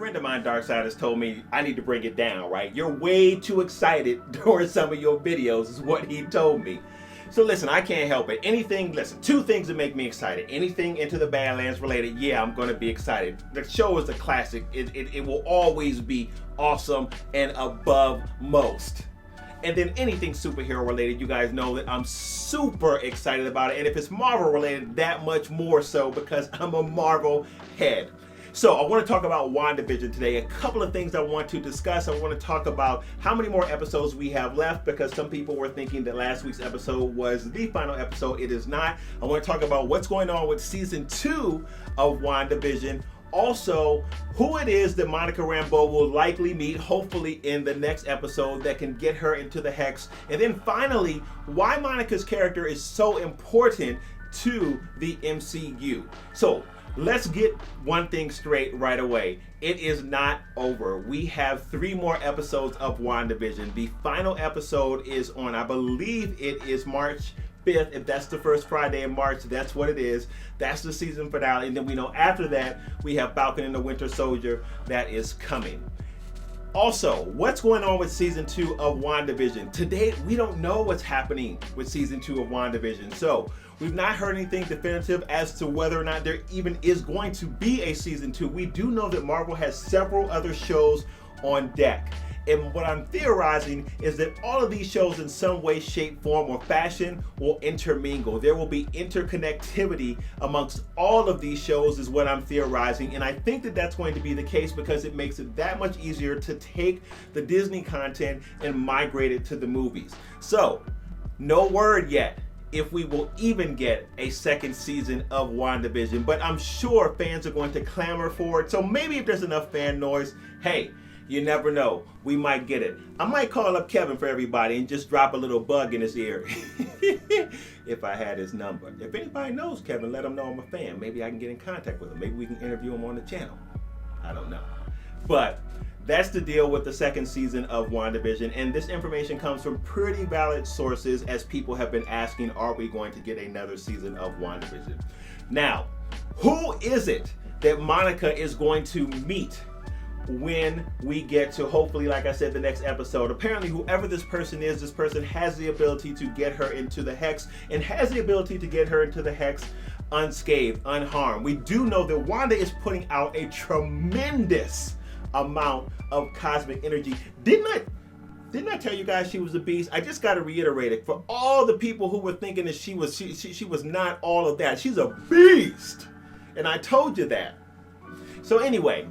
friend of mine, Darkseid, has told me I need to bring it down, right? You're way too excited during some of your videos is what he told me. So listen, I can't help it. Two things that make me excited. Anything Into the Badlands related, yeah, I'm going to be excited. The show is a classic. It will always be awesome and above most. And then anything superhero related, you guys know that I'm super excited about it. And if it's Marvel related, that much more so because I'm a Marvel head. So I want to talk about Wandavision today. A couple of things I want to discuss. I want to talk about how many more episodes we have left because some people were thinking that last week's episode was the final episode. It is not. I want to talk about what's going on with season 2 of Wandavision. Also, who it is that Monica Rambeau will likely meet, hopefully in the next episode, that can get her into the Hex. And then finally, why Monica's character is so important to the MCU. So let's get one thing straight right away. It is not over. We have 3 more episodes of WandaVision. The final episode is on, I believe it is March 5th. If that's the first Friday in March, that's what it is. That's the season finale. And then we know after that, we have Falcon and the Winter Soldier that is coming. Also, what's going on with season 2 of WandaVision? Today, we don't know what's happening with season 2 of WandaVision. So we've not heard anything definitive as to whether or not there even is going to be a season 2. We do know that Marvel has several other shows on deck. And what I'm theorizing is that all of these shows in some way, shape, form, or fashion will intermingle. There will be interconnectivity amongst all of these shows is what I'm theorizing. And I think that that's going to be the case because it makes it that much easier to take the Disney content and migrate it to the movies. So, no word yet if we will even get a second season of WandaVision, but I'm sure fans are going to clamor for it. So maybe if there's enough fan noise, hey, you never know, we might get it. I might call up Kevin for everybody and just drop a little bug in his ear if I had his number. If anybody knows Kevin, let him know I'm a fan. Maybe I can get in contact with him. Maybe we can interview him on the channel. I don't know. But that's the deal with the second season of WandaVision, and this information comes from pretty valid sources as people have been asking, are we going to get another season of WandaVision? Now, who is it that Monica is going to meet when we get to, hopefully, like I said, the next episode? Apparently, whoever this person is, this person has the ability to get her into the Hex and has the ability to get her into the Hex unscathed, unharmed. We do know that Wanda is putting out a tremendous amount of cosmic energy. Didn't I tell you guys she was a beast? I just got to reiterate it for all the people who were thinking that she was not all of that. She's a beast, and I told you that. So anyway,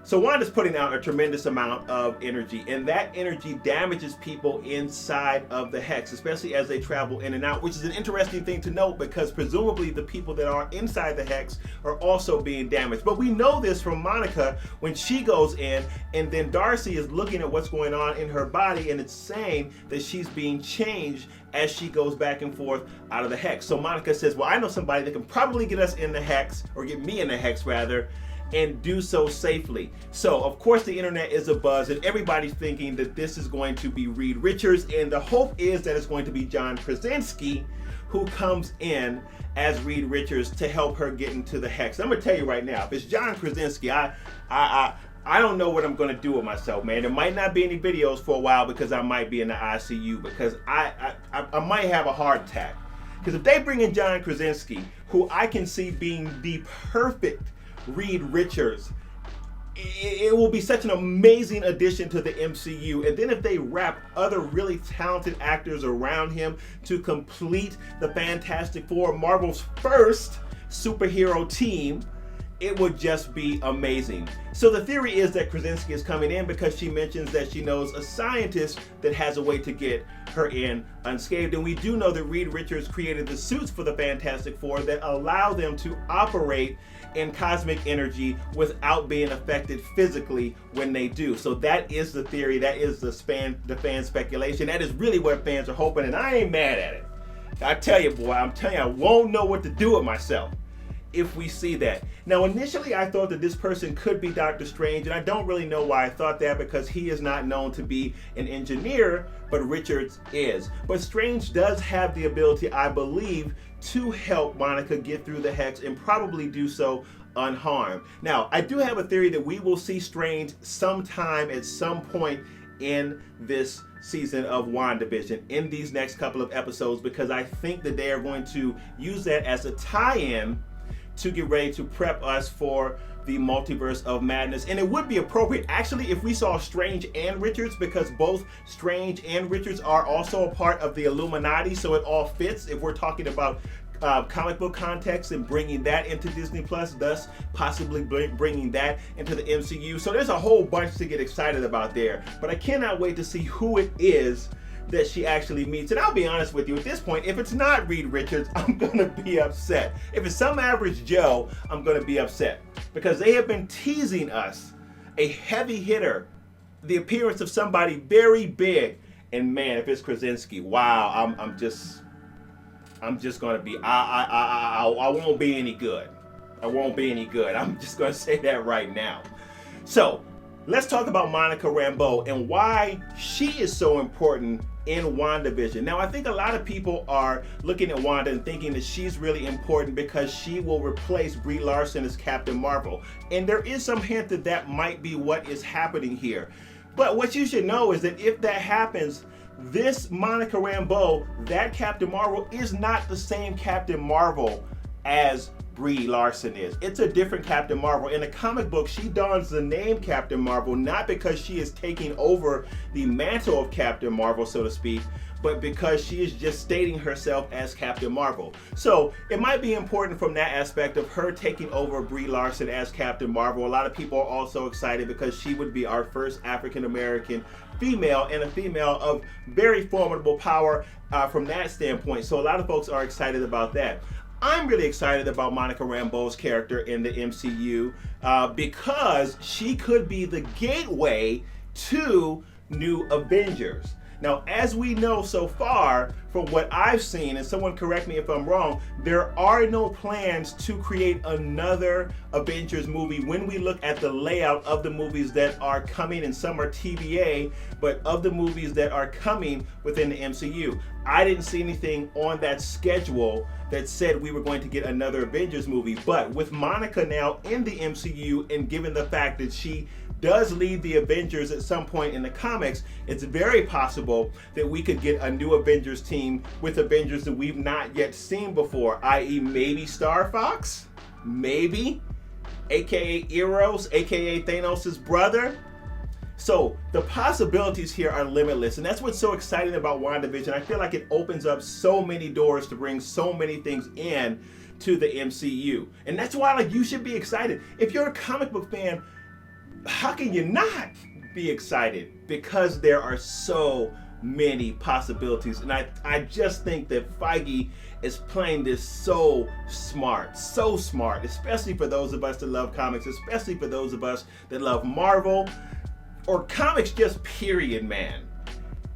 so Wanda's putting out a tremendous amount of energy, and that energy damages people inside of the Hex, especially as they travel in and out, which is an interesting thing to note because presumably the people that are inside the Hex are also being damaged. But we know this from Monica when she goes in, and then Darcy is looking at what's going on in her body, and it's saying that she's being changed as she goes back and forth out of the Hex. So Monica says, well, I know somebody that can probably get us in the Hex, or get me in the Hex rather, and do so safely. So of course the internet is abuzz and everybody's thinking that this is going to be Reed Richards, and the hope is that it's going to be John Krasinski who comes in as Reed Richards to help her get into the Hex. I'm gonna tell you right now, if it's John Krasinski, I don't know what I'm gonna do with myself, man. There might not be any videos for a while because I might be in the ICU because I might have a heart attack. Because if they bring in John Krasinski, who I can see being the perfect Reed Richards, it will be such an amazing addition to the MCU. And then if they wrap other really talented actors around him to complete the Fantastic Four, Marvel's first superhero team, it would just be amazing. So the theory is that Krasinski is coming in because she mentions that she knows a scientist that has a way to get her in unscathed. And we do know that Reed Richards created the suits for the Fantastic Four that allow them to operate in cosmic energy without being affected physically when they do. So that is the theory. That is the fan speculation. That is really what fans are hoping, and I ain't mad at it. I tell you, boy, I'm telling you, I won't know what to do with myself if we see that. Now, initially, I thought that this person could be Doctor Strange, and I don't really know why I thought that because he is not known to be an engineer, but Richards is. But Strange does have the ability, I believe, to help Monica get through the Hex and probably do so unharmed. Now, I do have a theory that we will see Strange sometime at some point in this season of WandaVision, in these next couple of episodes, because I think that they are going to use that as a tie-in to get ready to prep us for the multiverse of madness. And it would be appropriate actually if we saw Strange and Richards, because both Strange and Richards are also a part of the Illuminati, so it all fits if we're talking about comic book context and bringing that into Disney Plus, thus possibly bringing that into the MCU. So there's a whole bunch to get excited about there, but I cannot wait to see who it is that she actually meets. And I'll be honest with you, at this point, if it's not Reed Richards, I'm gonna be upset. If it's some average Joe, I'm gonna be upset, because they have been teasing us a heavy hitter, the appearance of somebody very big, and man, if it's Krasinski, wow, I'm just gonna be, I won't be any good. I won't be any good. I'm just gonna say that right now. So let's talk about Monica Rambeau and why she is so important in WandaVision. Now, I think a lot of people are looking at Wanda and thinking that she's really important because she will replace Brie Larson as Captain Marvel. And there is some hint that that might be what is happening here. But what you should know is that if that happens, this Monica Rambeau, that Captain Marvel, is not the same Captain Marvel as Brie Larson is. It's a different Captain Marvel. In the comic book, she dons the name Captain Marvel, not because she is taking over the mantle of Captain Marvel, so to speak, but because she is just stating herself as Captain Marvel. So it might be important from that aspect of her taking over Brie Larson as Captain Marvel. A lot of people are also excited because she would be our first African-American female, and a female of very formidable power from that standpoint. So a lot of folks are excited about that. I'm really excited about Monica Rambeau's character in the MCU because she could be the gateway to new Avengers. Now, as we know so far, from what I've seen, and someone correct me if I'm wrong, there are no plans to create another Avengers movie when we look at the layout of the movies that are coming, and some are TVA, but of the movies that are coming within the MCU. I didn't see anything on that schedule that said we were going to get another Avengers movie, but with Monica now in the MCU, and given the fact that she does lead the Avengers at some point in the comics, it's very possible that we could get a new Avengers team with Avengers that we've not yet seen before, i.e. maybe Star Fox, maybe, aka Eros, aka Thanos' brother. So the possibilities here are limitless, and that's what's so exciting about WandaVision. I feel like it opens up so many doors to bring so many things in to the MCU, and that's why you should be excited. If you're a comic book fan, how can you not be excited? Because there are so many possibilities, and I just think that Feige is playing this so smart, especially for those of us that love comics, especially for those of us that love Marvel or comics just period, man.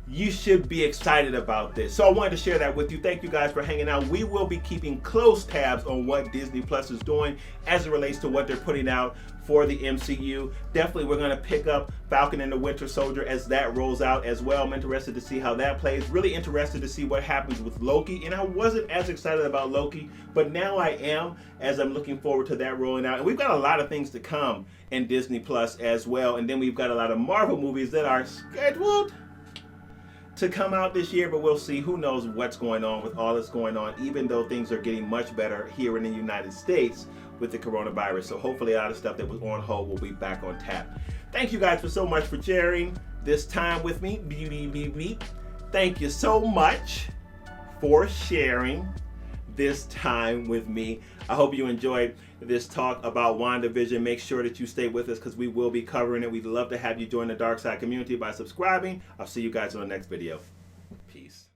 You should be excited about this. So I wanted to share that with you. Thank you guys for hanging out. We will be keeping close tabs on what Disney Plus is doing as it relates to what they're putting out for the MCU. Definitely we're going to pick up Falcon and the Winter Soldier as that rolls out as well. I'm interested to see how that plays. Really interested to see what happens with Loki. And I wasn't as excited about Loki, but now I am, as I'm looking forward to that rolling out. And we've got a lot of things to come in Disney Plus as well. And then we've got a lot of Marvel movies that are scheduled to come out this year, but we'll see. Who knows what's going on with all that's going on, even though things are getting much better here in the United States with the coronavirus. So hopefully a lot of stuff that was on hold will be back on tap. Thank you guys for so much for sharing this time with me. Thank you so much for sharing this time with me. I hope you enjoyed this talk about WandaVision. Make sure that you stay with us because we will be covering it. We'd love to have you join the Dark Side community by subscribing. I'll see you guys on the next video. Peace.